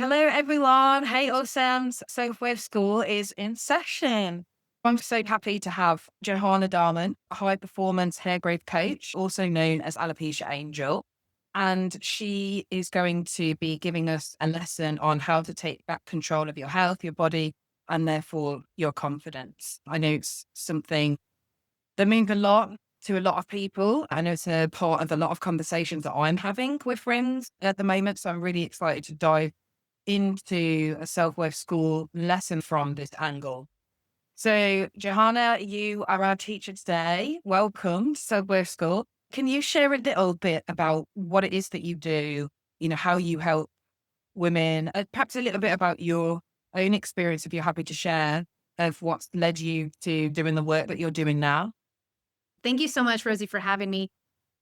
Hello, everyone. Hey, awesomes. Wave School is in session. I'm so happy to have Johanna Dahlman, a high performance hair growth coach, also known as Alopecia Angel. And she is going to be giving us a lesson on how to take back control of your health, your body, and therefore your confidence. I know it's something that means a lot to a lot of people. I know it's a part of a lot of conversations that I'm having with friends at the moment. So I'm really excited to dive into a self-worth school lesson from this angle. So, Johanna, you are our teacher today. Welcome to Self-Worth School. Can you share a little bit about what it is that you do, how you help women, perhaps a little bit about your own experience, if you're happy to share, of what's led you to doing the work that you're doing now? Thank you so much, Rosie, for having me.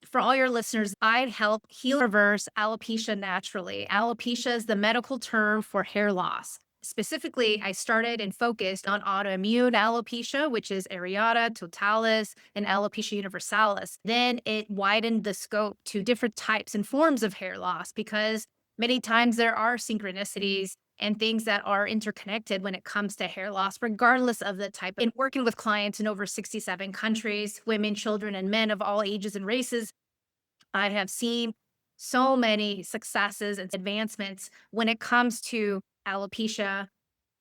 For all your listeners, I help heal reverse alopecia naturally. Alopecia is the medical term for hair loss. Specifically, I started and focused on autoimmune alopecia, which is areata, totalis, and alopecia universalis. Then it widened the scope to different types and forms of hair loss because many times there are synchronicities and things that are interconnected when it comes to hair loss, regardless of the type. In working with clients in over 67 countries, women, children, and men of all ages and races, I have seen so many successes and advancements when it comes to alopecia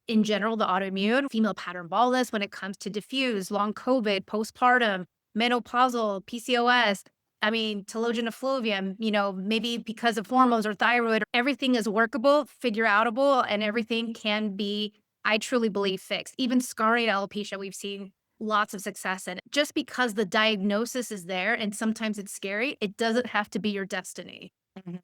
in general, the autoimmune, female pattern baldness, when it comes to diffuse, long COVID, postpartum, menopausal, PCOS. I mean, telogen effluvium, maybe because of hormones or thyroid, everything is workable, figure outable, and everything can be, I truly believe, fixed. Even scarring alopecia, we've seen lots of success in. Just because the diagnosis is there and sometimes it's scary, it doesn't have to be your destiny. Mhm.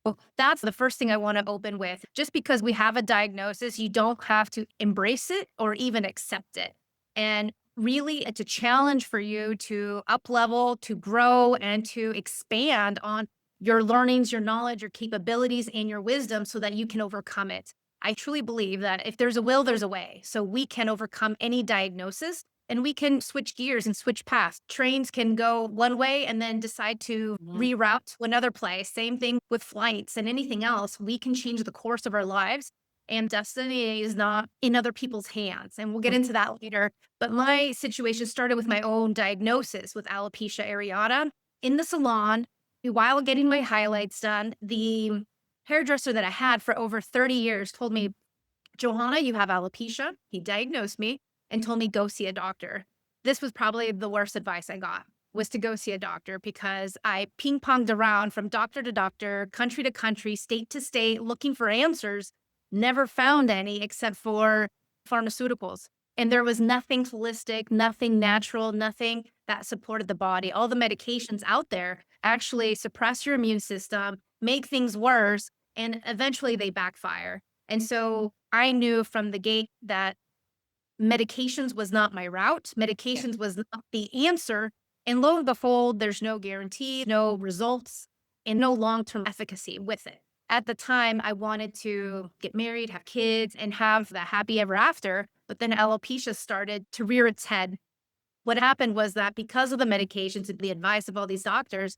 So that's the first thing I want to open with. Just because we have a diagnosis, you don't have to embrace it or even accept it. And really, it's a challenge for you to up level, to grow, and to expand on your learnings, your knowledge, your capabilities, and your wisdom so that you can overcome it. I truly believe that if there's a will, there's a way. So we can overcome any diagnosis and we can switch gears and switch paths. Trains can go one way and then decide to Mhm. reroute to another place. Same thing with flights and anything else. We can change the course of our lives, and destiny is not in other people's hands. And we'll get into that later. But my situation started with my own diagnosis with alopecia areata in the salon. While getting my highlights done, the hairdresser that I had for over 30 years told me, Johanna, you have alopecia. He diagnosed me and told me go see a doctor. This was probably the worst advice I got, was to go see a doctor because I ping-ponged around from doctor to doctor, country to country, state to state, looking for answers, never found any except for pharmaceuticals. And there was nothing holistic, nothing natural, nothing that supported the body. All the medications out there actually suppress your immune system, make things worse, and eventually they backfire. And so I knew from the gate that medications was not my route. Medications was not the answer. And lo and behold, there's no guarantee, no results, and no long term efficacy with it. At the time, I wanted to get married, have kids, and have the happy ever after. But then alopecia started to rear its head. What happened was that because of the medications and the advice of all these doctors,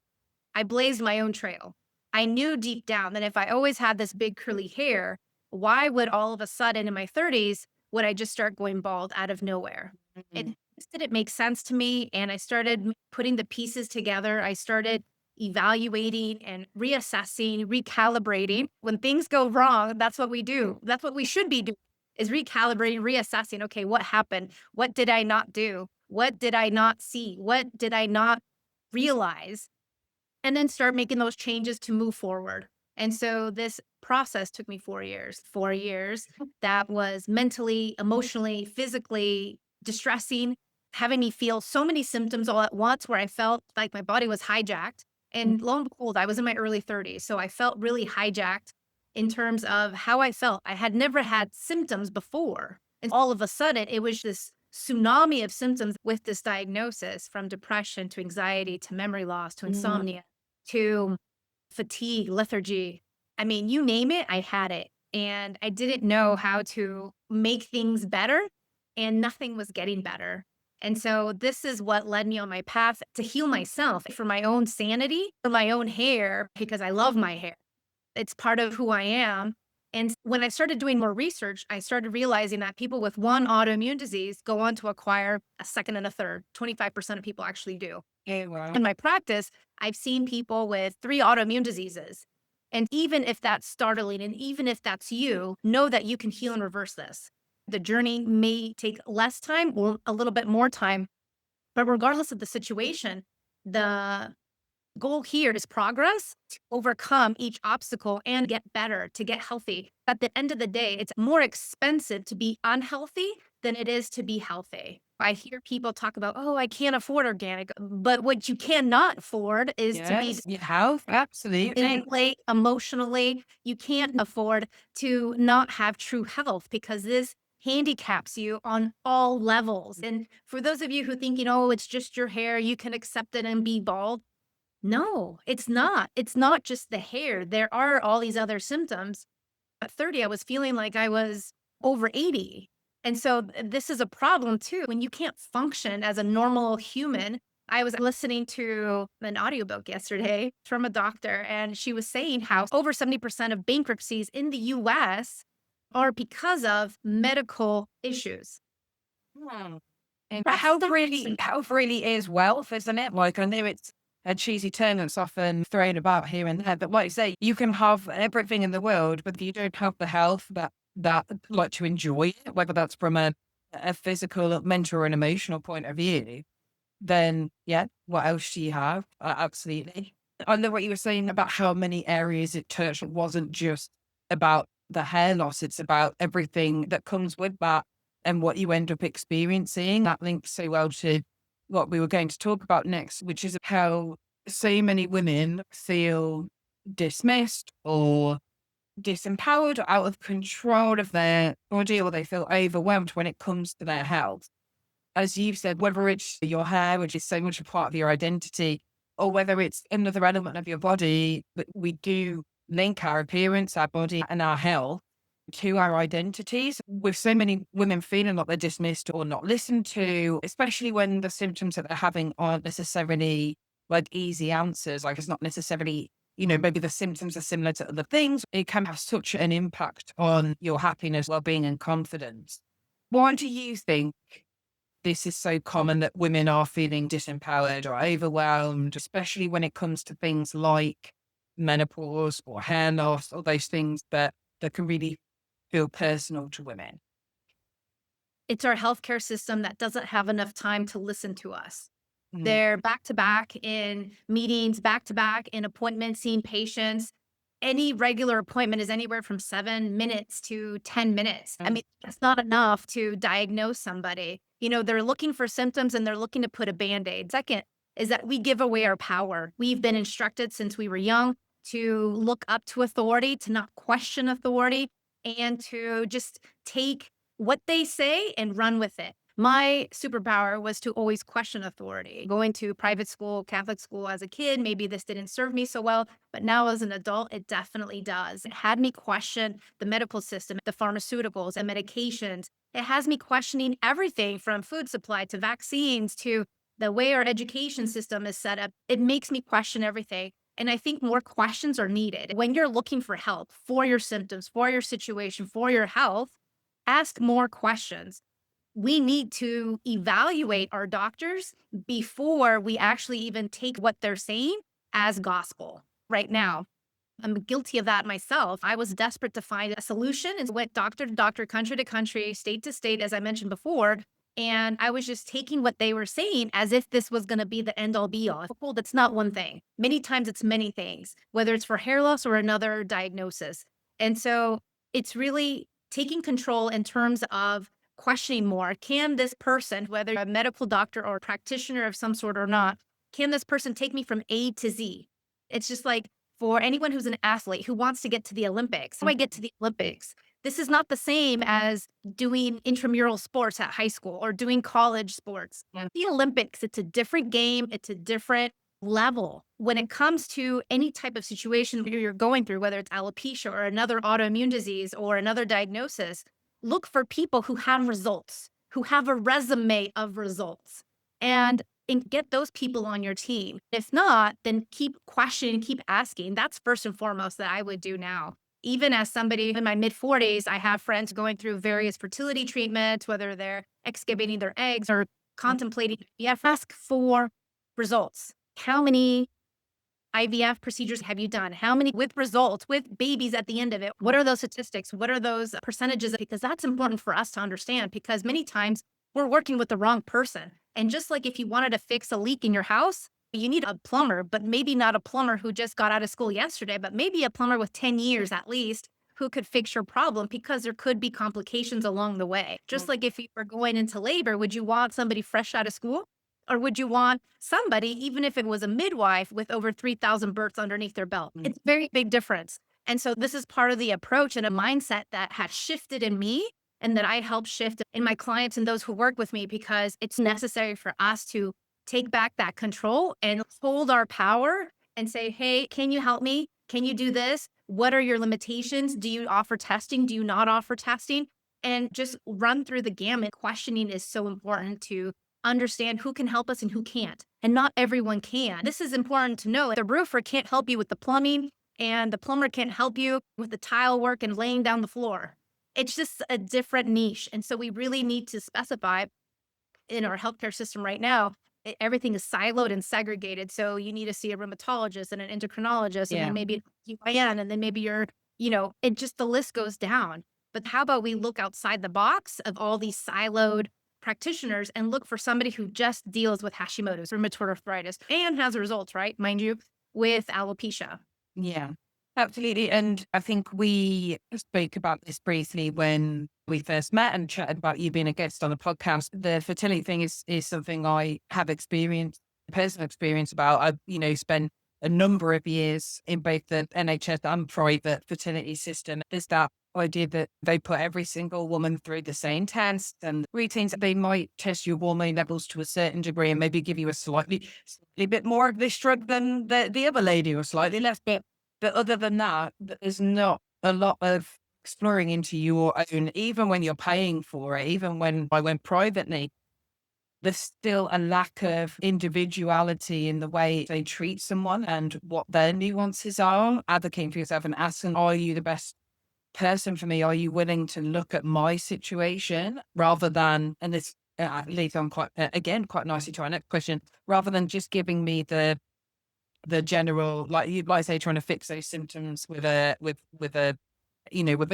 I blazed my own trail. I knew deep down that if I always had this big curly hair, why would all of a sudden in my 30s would I just start going bald out of nowhere? It Mhm. just didn't make sense to me, and I started putting the pieces together. I started evaluating and reassessing, recalibrating. When things go wrong, that's what we do. That's what we should be doing, is recalibrating, reassessing. Okay, what happened? What did I not do? What did I not see? What did I not realize? And then start making those changes to move forward. And so this process took me 4 years. 4 years that was mentally, emotionally, physically distressing, having me feel so many symptoms all at once where I felt like my body was hijacked. And lo and behold, I was in my early 30s. So I felt really hijacked in terms of how I felt. I had never had symptoms before. And all of a sudden, it was this tsunami of symptoms with this diagnosis, from depression to anxiety to memory loss to Mhm. insomnia to fatigue, lethargy. I mean, you name it, I had it. And I didn't know how to make things better, and nothing was getting better. And so this is what led me on my path to heal myself for my own sanity, for my own hair, because I love my hair. It's part of who I am. And when I started doing more research, I started realizing that people with one autoimmune disease go on to acquire a second and a third. 25% of people actually do. Yeah, well, In my practice, I've seen people with three autoimmune diseases. And even if that's startling, and even if that's you, know that you can heal and reverse this. The journey may take less time or a little bit more time, but regardless of the situation, the goal here is progress to overcome each obstacle and get better, to get healthy. At the end of the day, it's more expensive to be unhealthy than it is to be healthy. I hear people talk about, oh, I can't afford organic, but what you cannot afford is to be yes, your health, absolutely. physically, emotionally. You can't afford to not have true health because this handicaps you on all levels. And for those of you who think, it's just your hair, you can accept it and be bald. No, it's not. It's not just the hair. There are all these other symptoms. At 30, I was feeling like I was over 80. And so this is a problem too. When you can't function as a normal human, I was listening to an audiobook yesterday from a doctor, and she was saying how over 70% of bankruptcies in the US are because of medical issues. Hmm. And That's health really is wealth, isn't it? Like, I know it's a cheesy term that's often thrown about here and there, but like you say, you can have everything in the world, but if you don't have the health that like to enjoy it, whether that's from a physical, mental, or an emotional point of view, then yeah, what else do you have? Absolutely. I love what you were saying about how many areas it touched. It wasn't just about the hair loss, it's about everything that comes with that and what you end up experiencing. That links so well to what we were going to talk about next, which is how so many women feel dismissed or disempowered or out of control of their body, or they feel overwhelmed when it comes to their health. As you've said, whether it's your hair, which is so much a part of your identity, or whether it's another element of your body, but we do link our appearance, our body, and our health to our identities. With so many women feeling like they're dismissed or not listened to, especially when the symptoms that they're having aren't necessarily like easy answers, like it's not necessarily, maybe the symptoms are similar to other things. It can have such an impact on your happiness, well-being, and confidence. Why do you think this is so common that women are feeling disempowered or overwhelmed, especially when it comes to things like menopause or hair loss, or those things that can really feel personal to women? It's our healthcare system that doesn't have enough time to listen to us. Mm, They're back to back in meetings, back to back in appointments, seeing patients. Any regular appointment is anywhere from 7 minutes to 10 minutes. I mm, mean, that's not enough to diagnose somebody. They're looking for symptoms and they're looking to put a band aid. Second is that we give away our power. We've been instructed since we were young to look up to authority, to not question authority, and to just take what they say and run with it. My superpower was to always question authority. Going to private school, Catholic school as a kid, maybe this didn't serve me so well, but now as an adult, it definitely does. It had me question the medical system, the pharmaceuticals and medications. It has me questioning everything from food supply to vaccines to the way our education system is set up. It makes me question everything. And I think more questions are needed. When you're looking for help for your symptoms, for your situation, for your health, ask more questions. We need to evaluate our doctors before we actually even take what they're saying as gospel. Right now, I'm guilty of that myself. I was desperate to find a solution and went doctor to doctor, country to country, state to state, as I mentioned before. And I was just taking what they were saying as if this was going to be the end all be all. Well, that's not one thing. Many times it's many things, whether it's for hair loss or another diagnosis. And so it's really taking control in terms of questioning more. Can this person, whether a medical doctor or a practitioner of some sort or not, can this person take me from A to Z? It's just like, for anyone who's an athlete who wants to get to the Olympics, how do I get to the Olympics? This is not the same as doing intramural sports at high school or doing college sports. mm. The Olympics, it's a different game, it's a different level. When it comes to any type of situation you're going through, whether it's alopecia or another autoimmune disease or another diagnosis, look for people who have results, who have a resume of results. And get those people on your team. If not, then keep questioning, keep asking. That's first and foremost that I would do now. Even as somebody in my mid 40s, I have friends going through various fertility treatments, whether they're excavating their eggs or contemplating IVF. Ask for results. How many IVF procedures have you done? How many with results, with babies at the end of it? What are those statistics? What are those percentages? Because that's important for us to understand, because many times we're working with the wrong person. And just like if you wanted to fix a leak in your house, you need a plumber, but maybe not a plumber who just got out of school yesterday, but maybe a plumber with 10 years at least who could fix your problem, because there could be complications along the way. Just like if you were going into labor, would you want somebody fresh out of school? Or would you want somebody, even if it was a midwife with over 3,000 births underneath their belt? It's a very big difference. And so this is part of the approach and a mindset that has shifted in me and that I help shift in my clients and those who work with me, because it's necessary for us to take back that control and hold our power and say, hey, can you help me? Can you do this? What are your limitations? Do you offer testing? Do you not offer testing? And just run through the gamut. Questioning is so important to understand who can help us and who can't. And not everyone can. This is important to know. The roofer can't help you with the plumbing, and the plumber can't help you with the tile work and laying down the floor. It's just a different niche. And so we really need to specify in our healthcare system right now. Everything is siloed and segregated. So you need to see a rheumatologist and an endocrinologist, and Yeah. then maybe an GYN, and then maybe it just, the list goes down. But how about we look outside the box of all these siloed practitioners and look for somebody who just deals with Hashimoto's, rheumatoid arthritis, and has results, right? Mind you, with alopecia. Yeah, absolutely. And I think we spoke about this briefly when we first met and chatted about you being a guest on the podcast. The fertility thing is something I have personal experience about. I've, spent a number of years in both the NHS and private fertility system. There's that idea that they put every single woman through the same tests and routines. They might test your hormone levels to a certain degree and maybe give you a slightly bit more of this drug than the other lady, or slightly less. But other than that, there's not a lot of exploring into your own, even when you're paying for it. Even when I went privately, there's still a lack of individuality in the way they treat someone and what their nuances are. Advocating for yourself and asking, are you the best person for me? Are you willing to look at my situation rather than, and this leads on quite nicely to our next question, rather than just giving me the general, like you'd like say, trying to fix those symptoms with a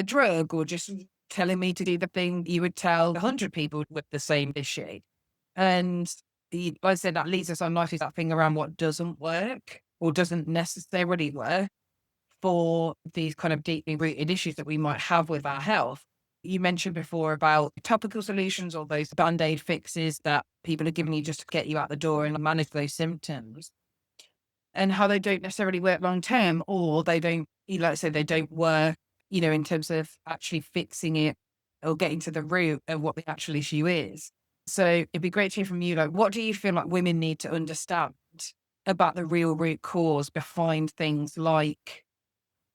drug, or just telling me to do the thing you would tell 100 people with the same issue. And like I said, that leads us on nicely to that thing around what doesn't work or doesn't necessarily work for these kind of deeply rooted issues that we might have with our health. You mentioned before about topical solutions or those band-aid fixes that people are giving you just to get you out the door and manage those symptoms, and how they don't necessarily work long term, or they don't, like I said, they don't work, in terms of actually fixing it or getting to the root of what the actual issue is. So it'd be great to hear from you. Like, what do you feel like women need to understand about the real root cause behind things like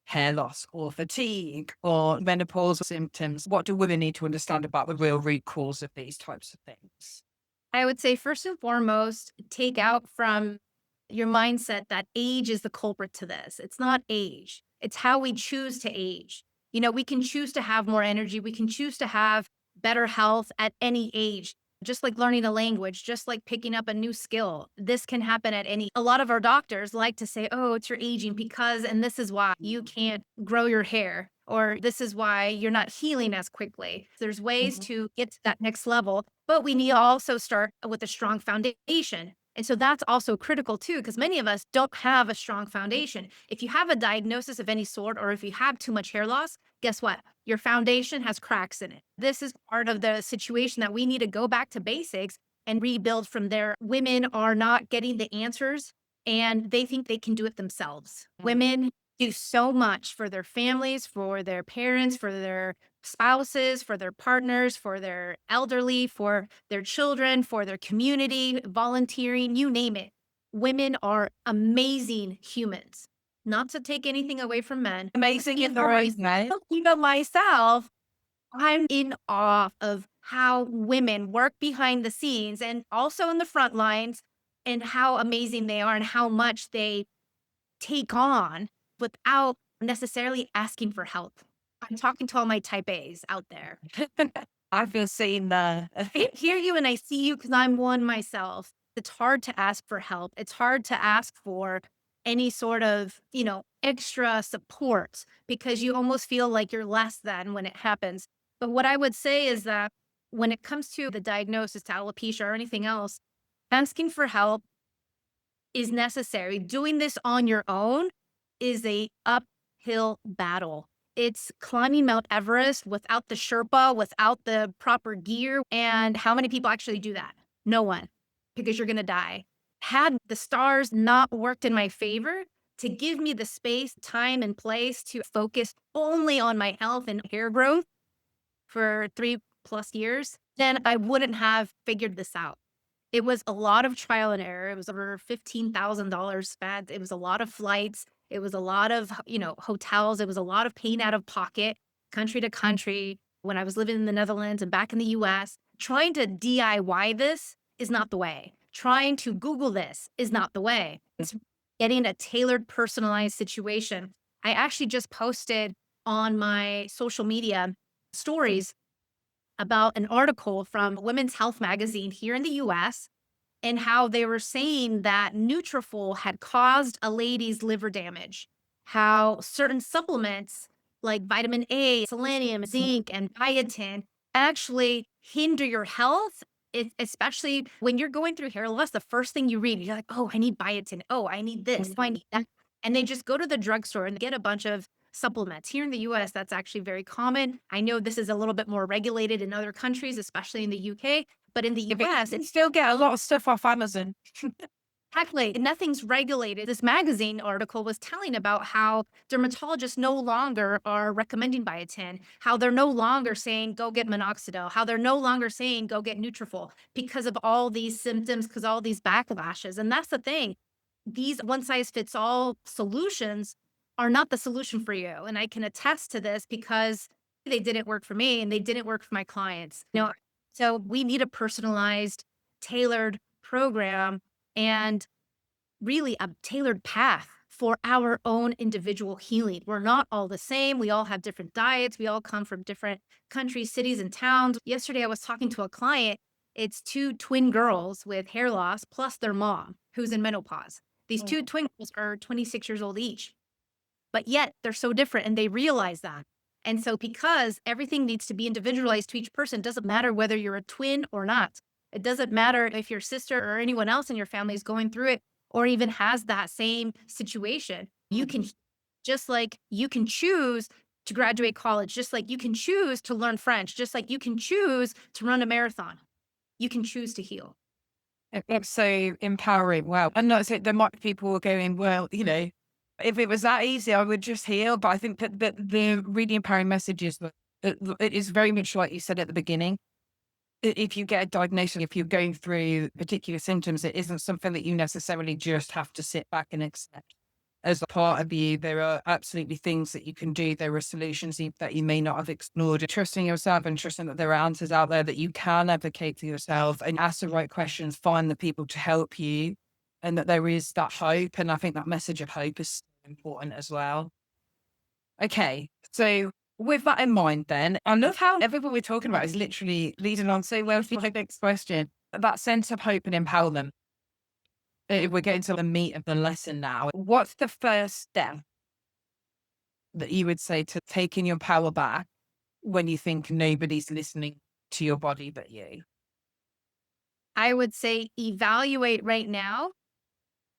hair loss or fatigue or menopausal symptoms? What do women need to understand about the real root cause of these types of things? I would say, first and foremost, take out from your mindset that age is the culprit to this. It's not age, it's how we choose to age. We can choose to have more energy, we can choose to have better health at any age. Just like learning a language, just like picking up a new skill. This can happen at any. A lot of our doctors like to say, oh, it's your aging because, and this is why you can't grow your hair, or this is why you're not healing as quickly. There's ways to get to that next level, but we need to also start with a strong foundation. And so that's also critical too, because many of us don't have a strong foundation. If you have a diagnosis of any sort, or if you have too much hair loss, guess what? Your foundation has cracks in it. This is part of the situation that we need to go back to basics and rebuild from there. Women are not getting the answers, and they think they can do it themselves. Women do so much for their families, for their parents, for their spouses, for their partners, for their elderly, for their children, for their community, volunteering, you name it. Women are amazing humans. Not to take anything away from men. Amazing in their own way. Even myself, I'm in awe of how women work behind the scenes and also in the front lines, and how amazing they are and how much they take on without necessarily asking for help. I'm talking to all my type A's out there. I feel seen there. I hear you and I see you because I'm one myself. It's hard to ask for help. It's hard to ask for any sort of, extra support because you almost feel like you're less than when it happens. But what I would say is that when it comes to the diagnosis to alopecia or anything else, asking for help is necessary. Doing this on your own is a uphill battle. It's climbing Mount Everest without the Sherpa, without the proper gear. And how many people actually do that? No one, because you're going to die. Had the stars not worked in my favor to give me the space, time, and place to focus only on my health and hair growth for 3+ years, then I wouldn't have figured this out. It was a lot of trial and error. It was over $15,000 spent. It was a lot of flights. It was a lot of, hotels. It was a lot of paying out of pocket, country to country. When I was living in the Netherlands and back in the US, trying to DIY this is not the way. Trying to Google this is not the way. It's getting a tailored, personalized situation. I actually just posted on my social media stories about an article from Women's Health magazine here in the US and how they were saying that Nutrafol had caused a lady's liver damage. How certain supplements like vitamin A, selenium, zinc, and biotin actually hinder your health. Especially when you're going through hair loss, the first thing you read, you're like, oh, I need biotin. Oh, I need this. Oh, I need that. And they just go to the drugstore and get a bunch of supplements. Here in the US, that's actually very common. I know this is a little bit more regulated in other countries, especially in the UK, but in the If it US, you it's still get a lot of stuff off Amazon. exactly nothing's regulated. This magazine article was telling about how dermatologists no longer are recommending biotin, how they're no longer saying go get minoxidil, how they're no longer saying go get Nutrafol because of all these symptoms, because all these backlashes. And that's the thing. These one size fits all solutions are not the solution for you. And I can attest to this because they didn't work for me and they didn't work for my clients. So we need a personalized, tailored program and really a tailored path for our own individual healing. We're not all the same. We all have different diets. We all come from different countries, cities, and towns. Yesterday, I was talking to a client. It's two twin girls with hair loss plus their mom who's in menopause. These two twin girls are 26 years old each, but yet they're so different and they realize that. And so, because everything needs to be individualized to each person, doesn't matter whether you're a twin or not. It doesn't matter if your sister or anyone else in your family is going through it or even has that same situation. You can, just like you can choose to graduate college, just like you can choose to learn French, just like you can choose to run a marathon, you can choose to heal. It's so empowering. Wow. And that's it. There might be people who are going, well, if it was that easy, I would just heal. But I think that the really empowering message is that it is very much like you said at the beginning. If you get a diagnosis, if you're going through particular symptoms, it isn't something that you necessarily just have to sit back and accept as a part of you. There are absolutely things that you can do. There are solutions that you may not have explored. Trusting yourself and trusting that there are answers out there that you can advocate for yourself and ask the right questions, find the people to help you, and that there is that hope. And I think that message of hope is important as well. Okay, so with that in mind, then, I love how everything we're talking about is literally leading on so well to my next question. That sense of hope and empowerment. We're getting to the meat of the lesson now. What's the first step that you would say to taking your power back when you think nobody's listening to your body but you? I would say evaluate right now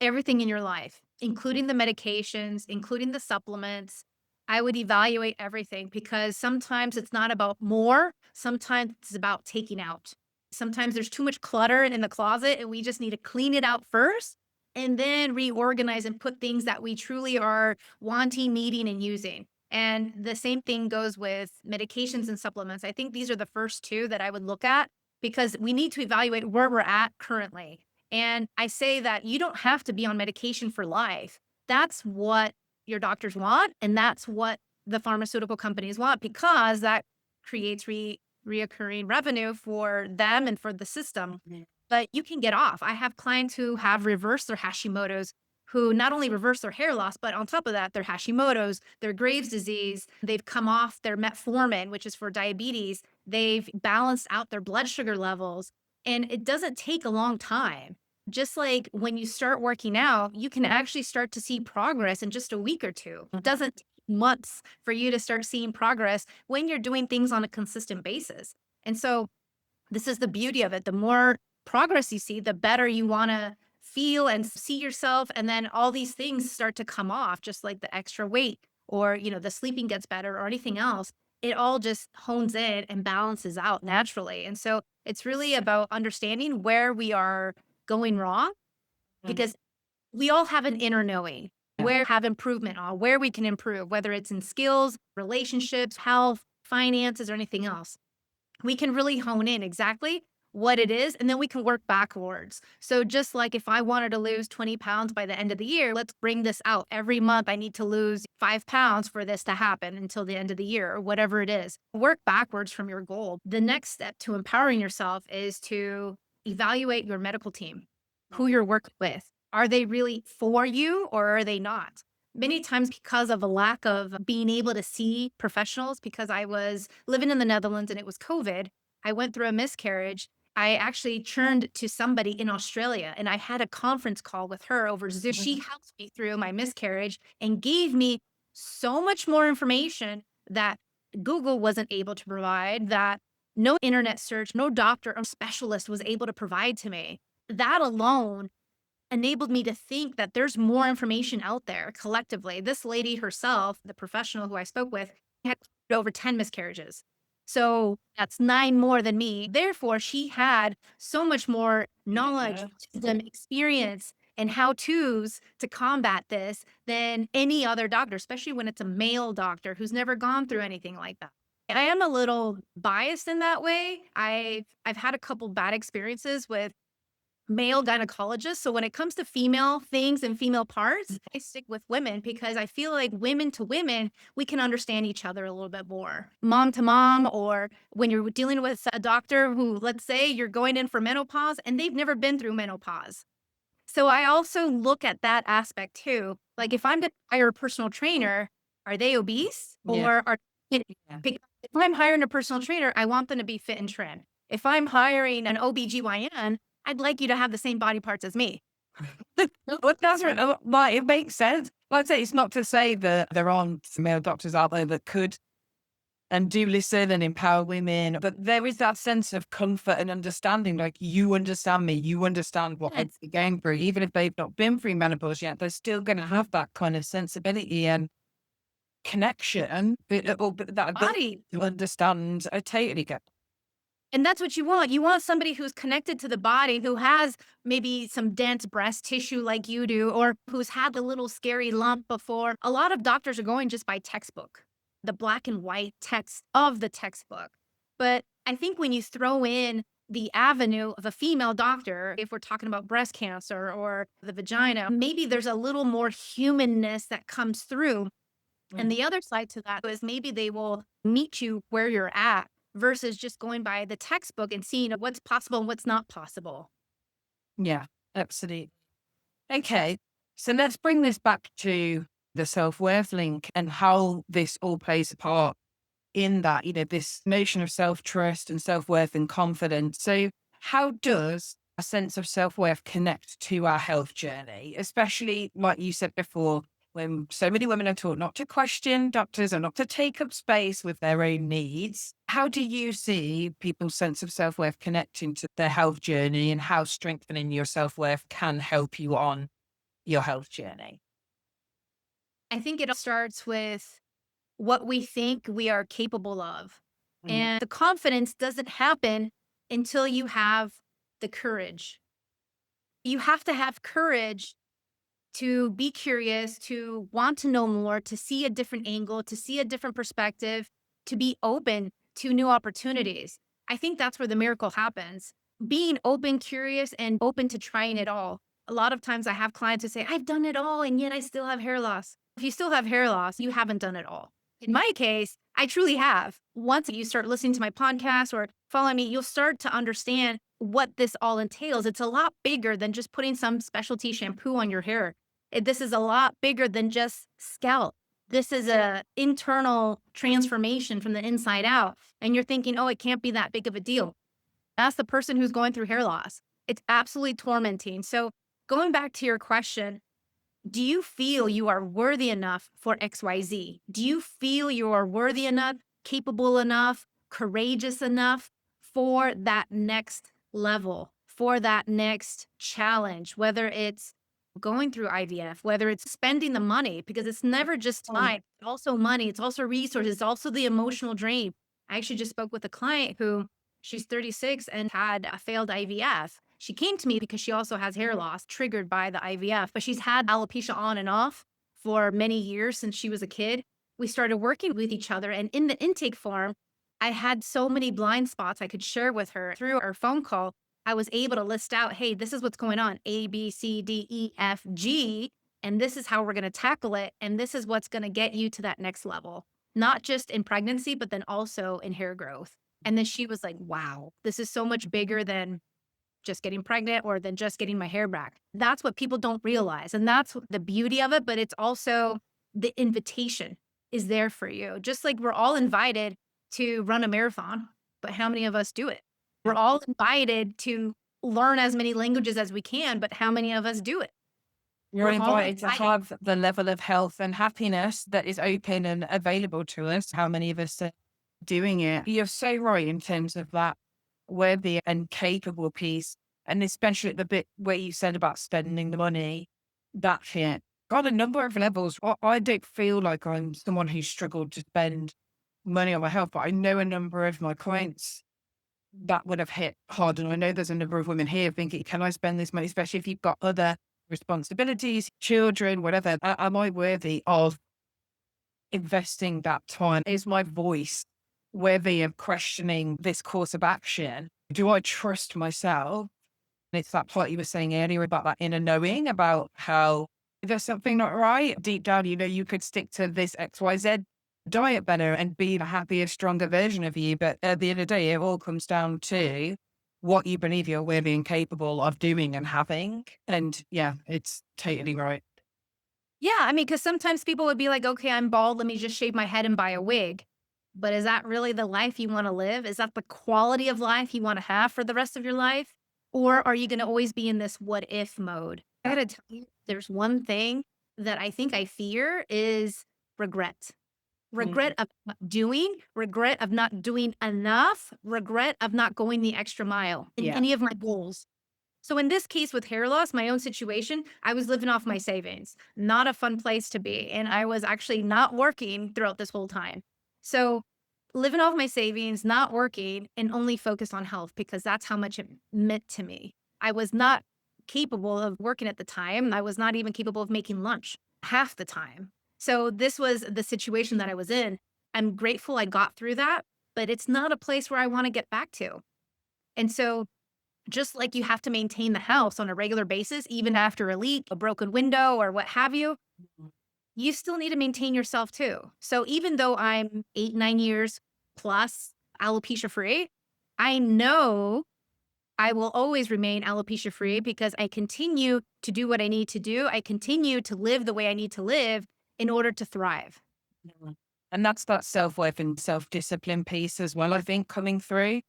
everything in your life, including the medications, including the supplements. I would evaluate everything because sometimes it's not about more, sometimes it's about taking out. Sometimes there's too much clutter in the closet and we just need to clean it out first and then reorganize and put things that we truly are wanting, needing, and using. And the same thing goes with medications and supplements. I think these are the first two that I would look at because we need to evaluate where we're at currently. And I say that you don't have to be on medication for life. That's what your doctors want. And that's what the pharmaceutical companies want because that creates reoccurring revenue for them and for the system. But you can get off. I have clients who have reversed their Hashimoto's who not only reverse their hair loss, but on top of that, their Hashimoto's, their Graves' disease, they've come off their metformin, which is for diabetes. They've balanced out their blood sugar levels. And it doesn't take a long time. Just like when you start working out, you can actually start to see progress in just a week or two. It doesn't take months for you to start seeing progress when you're doing things on a consistent basis. And so this is the beauty of it. The more progress you see, the better you want to feel and see yourself. And then all these things start to come off, just like the extra weight or, the sleeping gets better or anything else. It all just hones in and balances out naturally. And so it's really about understanding where we are going wrong Mm. because we all have an inner knowing Yeah. where have improvement on where we can improve, whether it's in skills, relationships, health, finances, or anything else. We can really hone in exactly what it is, and then we can work backwards. So just like if I wanted to lose 20 pounds by the end of the year, let's bring this out. Every month I need to lose 5 pounds for this to happen until the end of the year or whatever it is. Work backwards from your goal. The next step to empowering yourself is to evaluate your medical team, who you're working with. Are they really for you or are they not? Many times because of a lack of being able to see professionals, because I was living in the Netherlands and it was COVID, I went through a miscarriage. I actually turned to somebody in Australia and I had a conference call with her over Zoom. She helped me through my miscarriage and gave me so much more information that Google wasn't able to provide, that no internet search, no doctor or specialist was able to provide to me. That alone enabled me to think that there's more information out there collectively. This lady herself, the professional who I spoke with, had over 10 miscarriages. So that's 9 more than me. Therefore, she had so much more knowledge, Yeah. wisdom, experience, and how to's to combat this than any other doctor, especially when it's a male doctor who's never gone through anything like that. I am a little biased in that way. I've had a couple bad experiences with male gynecologists. So when it comes to female things and female parts, I stick with women because I feel like women to women, we can understand each other a little bit more. Mom to mom, or when you're dealing with a doctor who, let's say you're going in for menopause and they've never been through menopause. So I also look at that aspect too. Like if I'm going to hire a personal trainer, are they obese Yeah. or are Yeah. if I'm hiring a personal trainer, I want them to be fit and trim. If I'm hiring an OBGYN, I'd like you to have the same body parts as me. But that's right. Like, it makes sense. Like I say, it's not to say that there aren't male doctors out there that could and do listen and empower women, but there is that sense of comfort and understanding. Like, you understand me, you understand what I'm Yes. going through. Even if they've not been through menopause yet, they're still going to have that kind of sensibility and connection, but that ability Body. to understand. I totally get. And that's what you want. You want somebody who's connected to the body, who has maybe some dense breast tissue like you do, or who's had the little scary lump before. A lot of doctors are going just by textbook, the black and white text of the textbook. But I think when you throw in the avenue of a female doctor, if we're talking about breast cancer or the vagina, maybe there's a little more humanness that comes through. And the other side to that is maybe they will meet you where you're at versus just going by the textbook and seeing what's possible and what's not possible. Yeah, absolutely. Okay. So let's bring this back to the self-worth link and how this all plays a part in that, this notion of self-trust and self-worth and confidence. So how does a sense of self-worth connect to our health journey, especially like you said before, when so many women are taught not to question doctors or not to take up space with their own needs? How do you see people's sense of self-worth connecting to their health journey, and how strengthening your self-worth can help you on your health journey? I think it all starts with what we think we are capable of. Mm. And the confidence doesn't happen until you have the courage. You have to have courage to be curious, to want to know more, to see a different angle, to see a different perspective, to be open to new opportunities. I think that's where the miracle happens. Being open, curious, and open to trying it all. A lot of times I have clients who say, I've done it all, and yet I still have hair loss. If you still have hair loss, you haven't done it all. In my case, I truly have. Once you start listening to my podcast or follow me, you'll start to understand what this all entails. It's a lot bigger than just putting some specialty shampoo on your hair. This is a lot bigger than just scalp. This is a internal transformation from the inside out. And you're thinking, oh, it can't be that big of a deal. That's the person who's going through hair loss. It's absolutely tormenting. So going back to your question, do you feel you are worthy enough for XYZ? Do you feel you are worthy enough, capable enough, courageous enough for that next level, for that next challenge, whether it's going through IVF, whether it's spending the money, because it's never just time, it's also money, it's also resources, it's also the emotional drain. I actually just spoke with a client who she's 36 and had a failed IVF. She came to me because she also has hair loss triggered by the IVF, but she's had alopecia on and off for many years since she was a kid. We started working with each other, and in the intake form, I had so many blind spots I could share with her through our phone call. I was able to list out, hey, this is what's going on, A, B, C, D, E, F, G, and this is how we're going to tackle it. And this is what's going to get you to that next level, not just in pregnancy, but then also in hair growth. And then she was like, wow, this is so much bigger than just getting pregnant or than just getting my hair back. That's what people don't realize. And that's the beauty of it. But it's also the invitation is there for you. Just like we're all invited to run a marathon, but how many of us do it? We're all invited to learn as many languages as we can, but how many of us do it? You're We're all invited to have the level of health and happiness that is open and available to us. How many of us are doing it? You're so right in terms of that worthy and capable piece. And especially the bit where you said about spending the money, that hit on a number of levels. I don't feel like I'm someone who struggled to spend money on my health, but I know a number of my clients that would have hit hard. And I know there's a number of women here thinking, can I spend this money, especially if you've got other responsibilities, children, whatever? Am I worthy of investing that time? Is my voice worthy of questioning this course of action? Do I trust myself? And it's that part you were saying earlier about that inner knowing, about how if there's something not right, deep down, you know, you could stick to this XYZ diet better and be a happier, stronger version of you. But at the end of the day, it all comes down to what you believe you're worthy and capable of doing and having. And yeah, it's totally right. Yeah, I mean, because sometimes people would be like, okay, I'm bald. Let me just shave my head and buy a wig. But is that really the life you want to live? Is that the quality of life you want to have for the rest of your life? Or are you going to always be in this what if mode? I got to tell you, there's one thing that I think I fear is regret. Regret of not doing, regret of not doing enough, regret of not going the extra mile in Yeah. any of my goals. So in this case with hair loss, my own situation, I was living off my savings. Not a fun place to be. And I was actually not working throughout this whole time. So living off my savings, not working, and only focused on health because that's how much it meant to me. I was not capable of working at the time. I was not even capable of making lunch half the time. So this was the situation that I was in. I'm grateful I got through that, but it's not a place where I want to get back to. And so just like you have to maintain the house on a regular basis, even after a leak, a broken window, or what have you, you still need to maintain yourself too. So even though I'm 8, 9 years plus alopecia free, I know I will always remain alopecia free because I continue to do what I need to do. I continue to live the way I need to live in order to thrive. Mhm. And that's that self-worth and self-discipline piece as well, I think, coming through,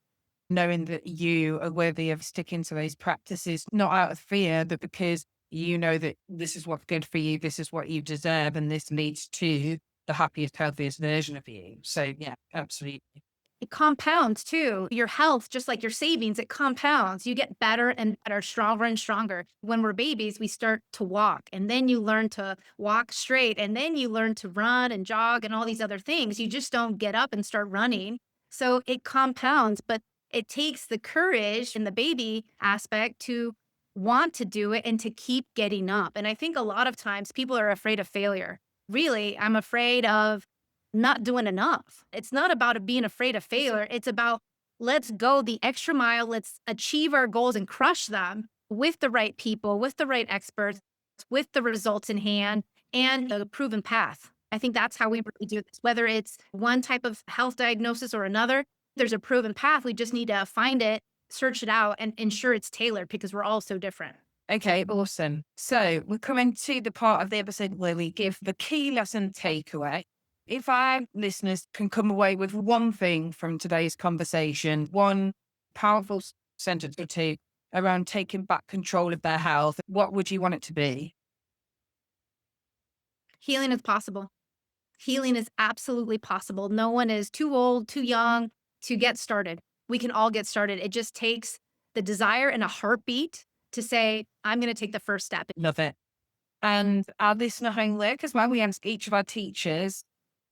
knowing that you are worthy of sticking to those practices, not out of fear, but because you know that this is what's good for you, this is what you deserve, and this leads to the happiest, healthiest version of you. So yeah, absolutely. It compounds too. Your health, just like your savings, it compounds. You get better and better, stronger and stronger. When we're babies, we start to walk, and then you learn to walk straight, and then you learn to run and jog and all these other things. You just don't get up and start running. So it compounds, but it takes the courage in the baby aspect to want to do it and to keep getting up. And I think a lot of times people are afraid of failure. Really, I'm afraid of not doing enough. It's not about being afraid of failure. It's about let's go the extra mile. Let's achieve our goals and crush them with the right people, with the right experts, with the results in hand and the proven path. I think that's how we really do this. Whether it's one type of health diagnosis or another, there's a proven path. We just need to find it, search it out, and ensure it's tailored because we're all so different. Okay, awesome. So we're coming to the part of the episode where we give the key lesson takeaway. If our listeners can come away with one thing from today's conversation, one powerful sentence or two around taking back control of their health, what would you want it to be? Healing is possible. Healing is absolutely possible. No one is too old, too young to get started. We can all get started. It just takes the desire and a heartbeat to say, I'm going to take the first step. Love it. And our listener homework as well, we ask each of our teachers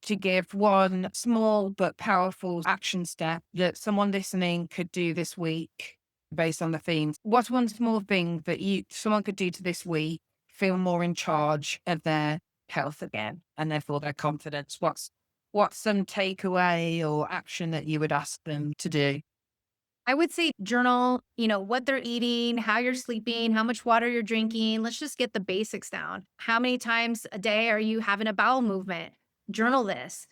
to give one small but powerful action step that someone listening could do this week based on the themes. What's one small thing that someone could do to this week feel more in charge of their health again and therefore their confidence? What's some takeaway or action that you would ask them to do? I would say journal, what they're eating, how you're sleeping, how much water you're drinking. Let's just get the basics down. How many times a day are you having a bowel movement? Journal this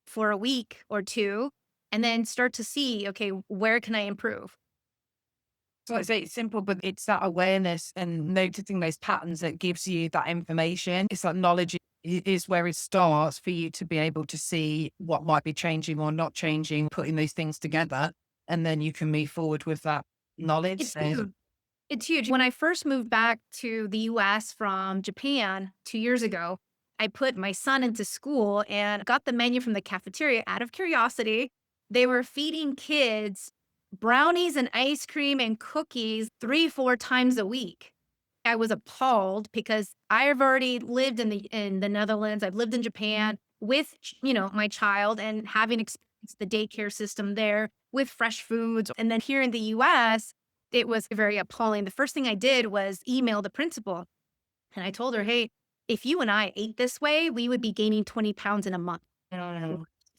for a week or two, and then start to see, okay, where can I improve? So I say it's simple, but it's that awareness and noticing those patterns that gives you that information. It's that knowledge is where it starts for you to be able to see what might be changing or not changing, putting those things together, and then you can move forward with that knowledge. It's So, huge. It's huge. When I first moved back to the US from Japan 2 years ago, I put my son into school and got the menu from the cafeteria out of curiosity. They were feeding kids brownies and ice cream and cookies 3, 4 times a week. I was appalled because I have already lived in the Netherlands. I've lived in Japan with my child and having experienced the daycare system there with fresh foods. And then here in the US, it was very appalling. The first thing I did was email the principal and I told her, hey, if you and I ate this way, we would be gaining 20 pounds in a month.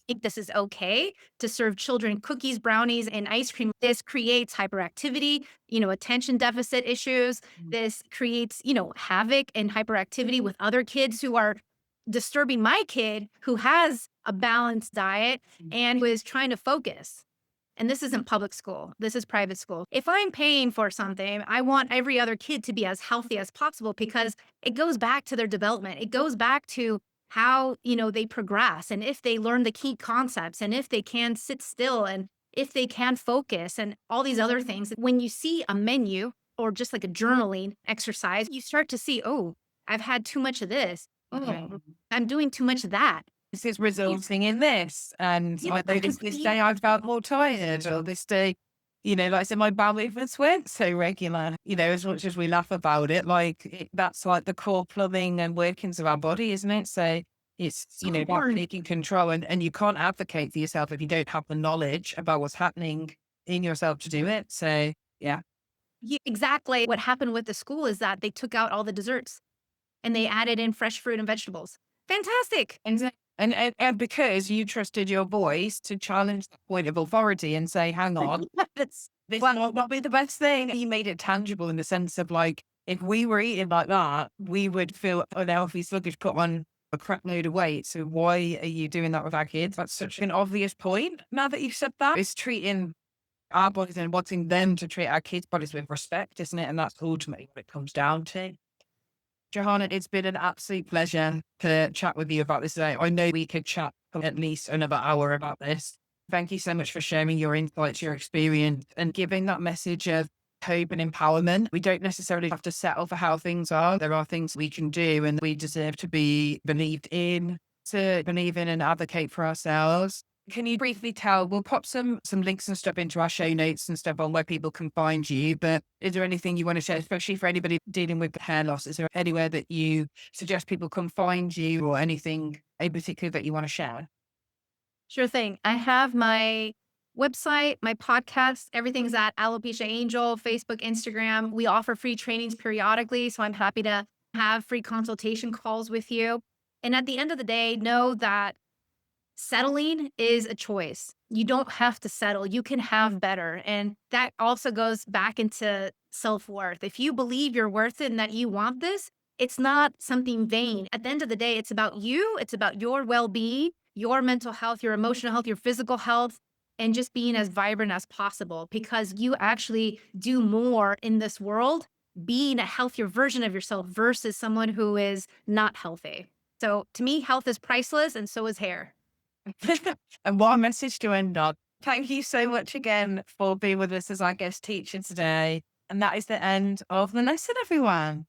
Think this is okay to serve children cookies, brownies, and ice cream. This creates hyperactivity, attention deficit issues. This creates, havoc and hyperactivity with other kids who are disturbing my kid who has a balanced diet and who is trying to focus. And this isn't public school. This is private school. If I'm paying for something, I want every other kid to be as healthy as possible because it goes back to their development. It goes back to how, they progress and if they learn the key concepts and if they can sit still and if they can focus and all these other things. When you see a menu or just like a journaling exercise, you start to see, oh, I've had too much of this. Oh, I'm doing too much of that. this is resulting in this. And Yeah, I noticed this day I felt more tired, or this day, like I said, my bowel movements weren't so regular. As much as we laugh about it, that's like the core plumbing and workings of our body, isn't it? So it's, So about hard. taking control, and you can't advocate for yourself if you don't have the knowledge about what's happening in yourself to do it. So yeah. Yeah, exactly. What happened with the school is that they took out all the desserts and they added in fresh fruit and vegetables. Fantastic. And because you trusted your voice to challenge the point of authority and say, hang on, this might not be the best thing. You made it tangible in the sense of if we were eating like that, we would feel unhealthy, sluggish, put on a crap load of weight. So why are you doing that with our kids? That's such an obvious point. Now that you've said that, it's treating our bodies and wanting them to treat our kids' bodies with respect, isn't it? And that's ultimately what it comes down to. Johanna, it's been an absolute pleasure to chat with you about this today. I know we could chat for at least another hour about this. Thank you so much for sharing your insights, your experience, and giving that message of hope and empowerment. We don't necessarily have to settle for how things are. There are things we can do, and we deserve to be believed in, to believe in and advocate for ourselves. Can you briefly tell, we'll pop some links and stuff into our show notes and stuff on where people can find you, but is there anything you want to share, especially for anybody dealing with hair loss? Is there anywhere that you suggest people can find you or anything in particular that you want to share? Sure thing. I have my website, my podcast, everything's at Alopecia Angel, Facebook, Instagram. We offer free trainings periodically, so I'm happy to have free consultation calls with you. And at the end of the day, know that settling is a choice. You don't have to settle. You can have better. And that also goes back into self-worth. If you believe you're worth it and that you want this, it's not something vain. At the end of the day, it's about you. It's about your well-being, your mental health, your emotional health, your physical health, and just being as vibrant as possible because you actually do more in this world being a healthier version of yourself versus someone who is not healthy. So to me, health is priceless and so is hair. And what a message to end on. Thank you so much again for being with us as our guest teacher today. And that is the end of the lesson, everyone.